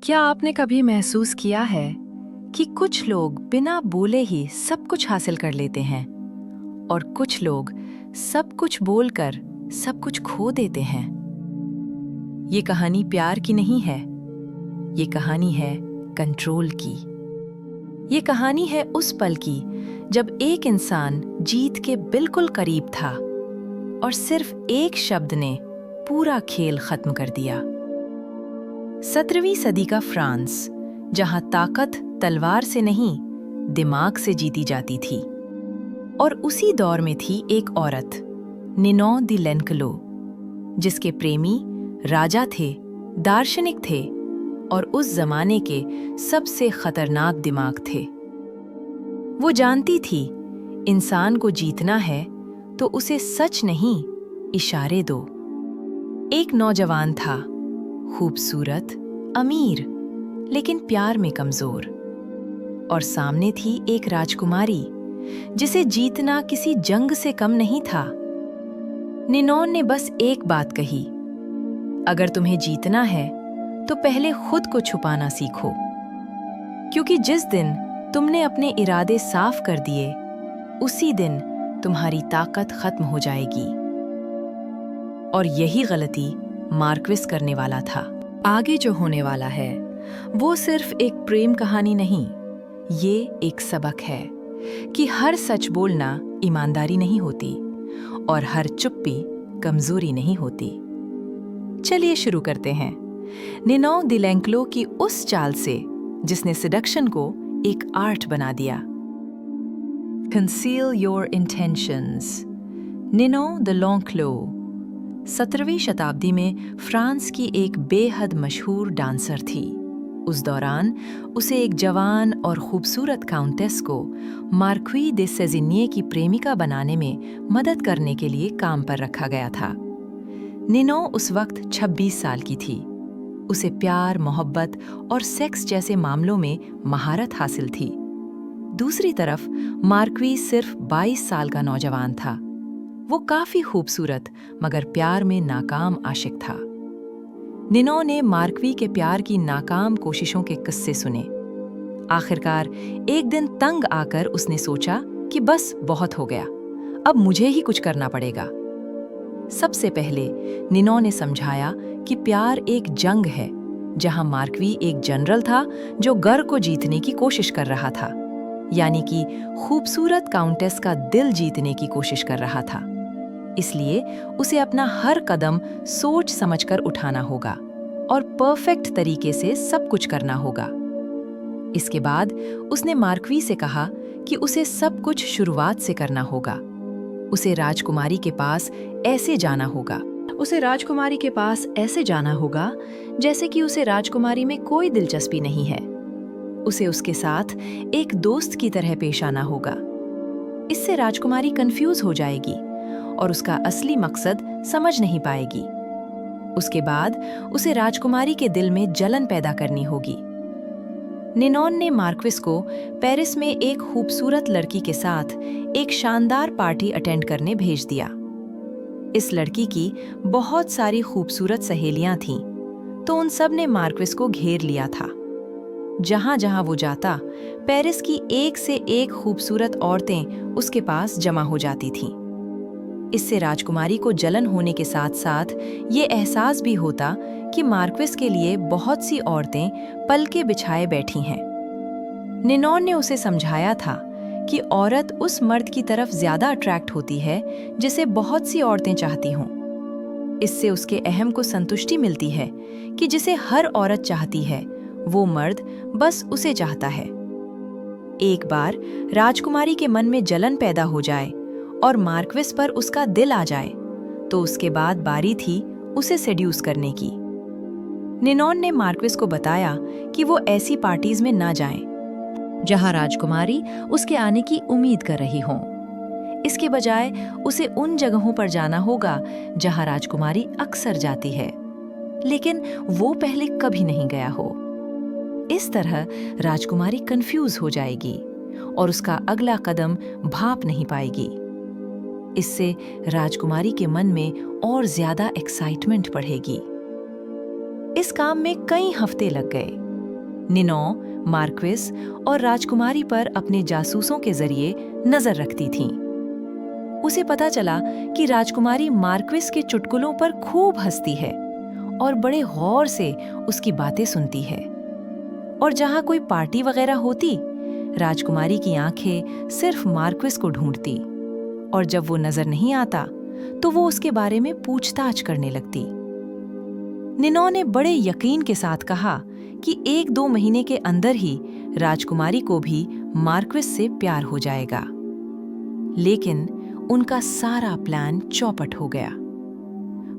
क्या आपने कभी महसूस किया है कि कुछ लोग बिना बोले ही सब कुछ हासिल कर लेते हैं और कुछ लोग सब कुछ बोलकर सब कुछ खो देते हैं? ये कहानी प्यार की नहीं है, ये कहानी है कंट्रोल की। ये कहानी है उस पल की जब एक इंसान जीत के बिल्कुल करीब था और सिर्फ एक शब्द ने पूरा खेल खत्म कर दिया। 17वीं सदी का फ्रांस, जहां ताकत तलवार से नहीं दिमाग से जीती जाती थी। और उसी दौर में थी एक औरत, निनों दी लेंक्लो, जिसके प्रेमी राजा थे, दार्शनिक थे और उस जमाने के सबसे खतरनाक दिमाग थे। वो जानती थी इंसान को जीतना है तो उसे सच नहीं, इशारे दो। एक नौजवान था, खूबसूरत, अमीर, लेकिन प्यार में कमजोर। और सामने थी एक राजकुमारी जिसे जीतना किसी जंग से कम नहीं था। निनोन ने बस एक बात कही, अगर तुम्हें जीतना है तो पहले खुद को छुपाना सीखो, क्योंकि जिस दिन तुमने अपने इरादे साफ कर दिए उसी दिन तुम्हारी ताकत खत्म हो जाएगी। और यही गलती मार्क्विस करने वाला था। आगे जो होने वाला है वो सिर्फ एक प्रेम कहानी नहीं, ये एक सबक है कि हर सच बोलना ईमानदारी नहीं होती और हर चुप्पी कमजोरी नहीं होती। चलिए शुरू करते हैं निनों दी लेंक्लो की उस चाल से जिसने सिडक्शन को एक आर्ट बना दिया। Conceal your intentions. Ninon de Lenclos 17वीं शताब्दी में फ्रांस की एक बेहद मशहूर डांसर थी। उस दौरान उसे एक जवान और खूबसूरत काउंटेस को मार्क्वी दे सेजिन्ये की प्रेमिका बनाने में मदद करने के लिए काम पर रखा गया था। निनों उस वक्त 26 साल की थी। उसे प्यार, मोहब्बत और सेक्स जैसे मामलों में महारत हासिल थी। दूसरी तरफ मार्क्वी सिर्फ 22 साल का नौजवान था। वो काफी खूबसूरत मगर प्यार में नाकाम आशिक था। निनों ने मार्क्वी के प्यार की नाकाम कोशिशों के किस्से सुने। आखिरकार एक दिन तंग आकर उसने सोचा कि बस बहुत हो गया, अब मुझे ही कुछ करना पड़ेगा। सबसे पहले निनों ने समझाया कि प्यार एक जंग है, जहां मार्क्वी एक जनरल था जो घर को जीतने की कोशिश कर रहा था, यानी कि खूबसूरत काउंटेस का दिल जीतने की कोशिश कर रहा था। इसलिए उसे अपना हर कदम सोच समझकर उठाना होगा और परफेक्ट तरीके से सब कुछ करना होगा। इसके बाद उसने मार्क्वी से कहा कि उसे सब कुछ शुरुआत से करना होगा। उसे राजकुमारी के पास ऐसे जाना होगा जैसे कि उसे राजकुमारी में कोई दिलचस्पी नहीं है। उसे उसके साथ एक दोस्त की तरह पेश आना होगा। इससे राजकुमारी कंफ्यूज हो जाएगी और उसका असली मकसद समझ नहीं पाएगी। उसके बाद उसे राजकुमारी के दिल में जलन पैदा करनी होगी। निनोन ने मार्क्विस को पेरिस में एक खूबसूरत लड़की के साथ एक शानदार पार्टी अटेंड करने भेज दिया। इस लड़की की बहुत सारी खूबसूरत सहेलियां थीं, तो उन सब ने मार्क्विस को घेर लिया था। जहां जहां वो जाता, पेरिस की एक से एक खूबसूरत औरतें उसके पास जमा हो जाती थीं। इससे राजकुमारी को जलन होने के साथ साथ ये एहसास भी होता कि मार्क्विस के लिए बहुत सी औरतें पलके बिछाए बैठी हैं। निनोन ने उसे समझाया था कि औरत उस मर्द की तरफ ज्यादा अट्रैक्ट होती है जिसे बहुत सी औरतें चाहती हों। इससे उसके अहम को संतुष्टि मिलती है कि जिसे हर औरत चाहती है वो मर्द बस उसे चाहता है। एक बार राजकुमारी के मन में जलन पैदा हो जाए और मार्क्विस पर उसका दिल आ जाए तो उसके बाद बारी थी उसे सेड्यूस करने की। निनोन ने मार्क्विस को बताया कि वो ऐसी पार्टीज में ना जाएं जहां राजकुमारी उसके आने की उम्मीद कर रही हो। इसके बजाय उसे उन जगहों पर जाना होगा जहां राजकुमारी अक्सर जाती है, लेकिन वो पहले कभी नहीं गया हो। इस तरह राजकुमारी कंफ्यूज हो जाएगी और उसका अगला कदम भाप नहीं पाएगी। इससे राजकुमारी के मन में और ज्यादा एक्साइटमेंट बढ़ेगी। इस काम में कई हफ्ते लग गए। निनो, मार्क्विस और राजकुमारी पर अपने जासूसों के जरिए नजर रखती थीं। उसे पता चला कि राजकुमारी मार्क्विस के चुटकुलों पर खूब हंसती है और बड़े गौर से उसकी बातें सुनती है। और जहां कोई पार्टी वगैरह होती, राजकुमारी की आंखें सिर्फ मार्क्विस को ढूंढती, और जब वो नजर नहीं आता तो वो उसके बारे में पूछताछ करने लगती। निनो ने बड़े यकीन के साथ कहा कि 1-2 महीने के अंदर ही राजकुमारी को भी मार्क्विस से प्यार हो जाएगा। लेकिन उनका सारा प्लान चौपट हो गया।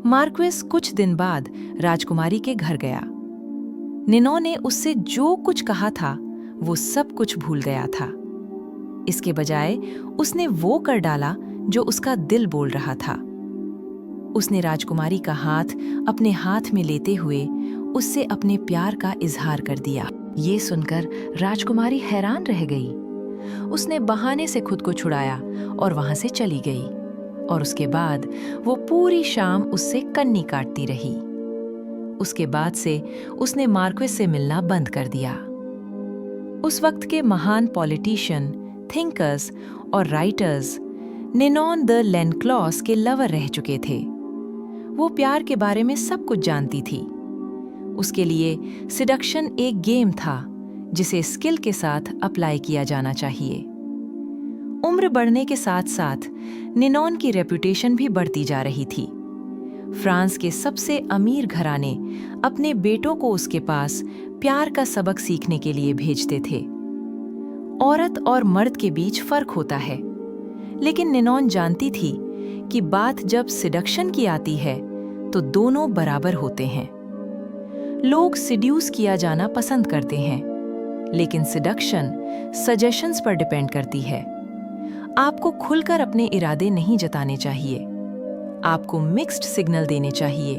मार्क्विस कुछ दिन बाद राजकुमारी के घर गया। निनो ने उससे जो कुछ कहा था वो सब कुछ भूल गया था। इसके बजाय उसने वो कर डाला जो उसका दिल बोल रहा था। उसने राजकुमारी का हाथ अपने हाथ में लेते हुए उससे अपने प्यार का इजहार कर दिया। ये सुनकर राजकुमारी हैरान रह गई। उसने बहाने से खुद को छुड़ाया और वहां से चली गई, और उसके बाद वो पूरी शाम उससे कन्नी काटती रही। उसके बाद से उसने मार्क्विस से मिलना बंद कर दिया। उस वक्त के महान पॉलिटिशियन, थिंकर्स और राइटर्स निनॉन द लेनक्लॉस के लवर रह चुके थे। वो प्यार के बारे में सब कुछ जानती थी। उसके लिए सिडक्शन एक गेम था जिसे स्किल के साथ अप्लाई किया जाना चाहिए। उम्र बढ़ने के साथ साथ निनॉन की रेपुटेशन भी बढ़ती जा रही थी। फ्रांस के सबसे अमीर घराने अपने बेटों को उसके पास प्यार का सबक सीखने के लिए भेजते थे। औरत और मर्द के बीच फर्क होता है, लेकिन निनॉन जानती थी कि बात जब सिडक्शन की आती है तो दोनों बराबर होते हैं। लोग सिड्यूस किया जाना पसंद करते हैं, लेकिन सिडक्शन सजेशंस पर डिपेंड करती है। आपको खुलकर अपने इरादे नहीं जताने चाहिए। आपको मिक्स्ड सिग्नल देने चाहिए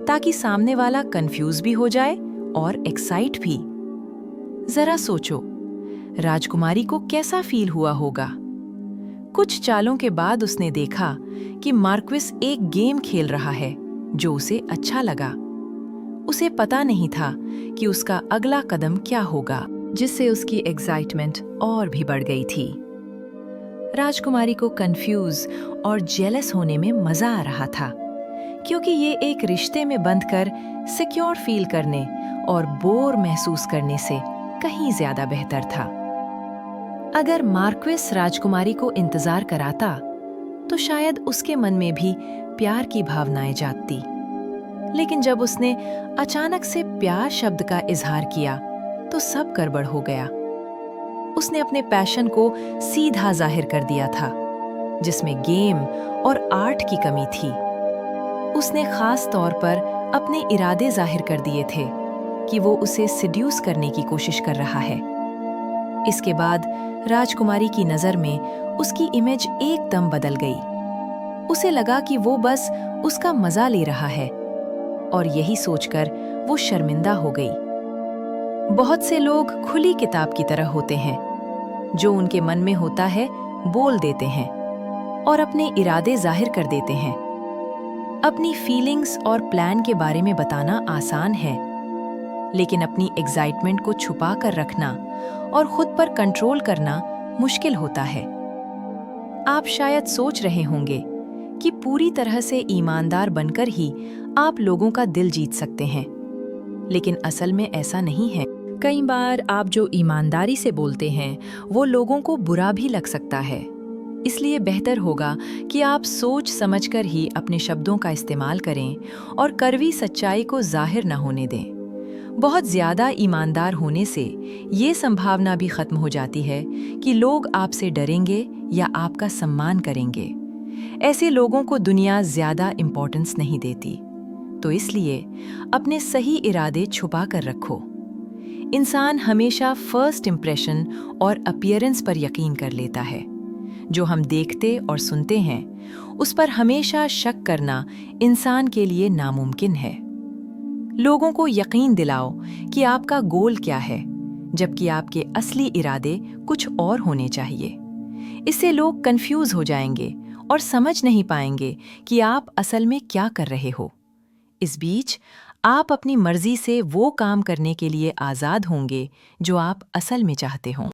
ताकि सामने वाला कंफ्यूज भी हो जाए और एक्साइट भी। जरा सोचो, राजकुमारी को कैसा फील हुआ होगा। कुछ चालों के बाद उसने देखा कि मार्क्विस एक गेम खेल रहा है जो उसे अच्छा लगा। उसे पता नहीं था कि उसका अगला कदम क्या होगा, जिससे उसकी एक्साइटमेंट और भी बढ़ गई थी। राजकुमारी को कंफ्यूज और जेलस होने में मजा आ रहा था, क्योंकि ये एक रिश्ते में बंधकर सिक्योर फील करने और बोर महसूस करने से कहीं ज्यादा बेहतर था। अगर मार्क्विस राजकुमारी को इंतजार कराता तो शायद उसके मन में भी प्यार की भावनाएं जागती। लेकिन जब उसने अचानक से प्यार शब्द का इजहार किया तो सब गड़बड़ हो गया। उसने अपने पैशन को सीधा जाहिर कर दिया था, जिसमें गेम और आर्ट की कमी थी। उसने खास तौर पर अपने इरादे जाहिर कर दिए थे कि वो उसे सिड्यूस करने की कोशिश कर रहा है। इसके बाद राजकुमारी की नजर में उसकी इमेज एकदम बदल गई। उसे लगा कि वो बस उसका मजा ले रहा है, और यही सोचकर वो शर्मिंदा हो गई। बहुत से लोग खुली किताब की तरह होते हैं, जो उनके मन में होता है बोल देते हैं और अपने इरादे जाहिर कर देते हैं। अपनी फीलिंग्स और प्लान के बारे में बताना आसान है, लेकिन अपनी एक्साइटमेंट को छुपा कर रखना और खुद पर कंट्रोल करना मुश्किल होता है। आप शायद सोच रहे होंगे कि पूरी तरह से ईमानदार बनकर ही आप लोगों का दिल जीत सकते हैं, लेकिन असल में ऐसा नहीं है। कई बार आप जो ईमानदारी से बोलते हैं वो लोगों को बुरा भी लग सकता है। इसलिए बेहतर होगा कि आप सोच समझकर ही अपने शब्दों का इस्तेमाल करें और कड़वी सच्चाई को जाहिर न होने दें। बहुत ज़्यादा ईमानदार होने से ये संभावना भी खत्म हो जाती है कि लोग आपसे डरेंगे या आपका सम्मान करेंगे। ऐसे लोगों को दुनिया ज़्यादा इम्पोर्टेंस नहीं देती, तो इसलिए अपने सही इरादे छुपा कर रखो। इंसान हमेशा फर्स्ट इम्प्रेशन और अपीयरेंस पर यकीन कर लेता है। जो हम देखते और सुनते हैं उस पर हमेशा शक करना इंसान के लिए नामुमकिन है। लोगों को यकीन दिलाओ कि आपका गोल क्या है, जबकि आपके असली इरादे कुछ और होने चाहिए। इससे लोग कंफ्यूज हो जाएंगे और समझ नहीं पाएंगे कि आप असल में क्या कर रहे हो। इस बीच आप अपनी मर्जी से वो काम करने के लिए आज़ाद होंगे जो आप असल में चाहते हों।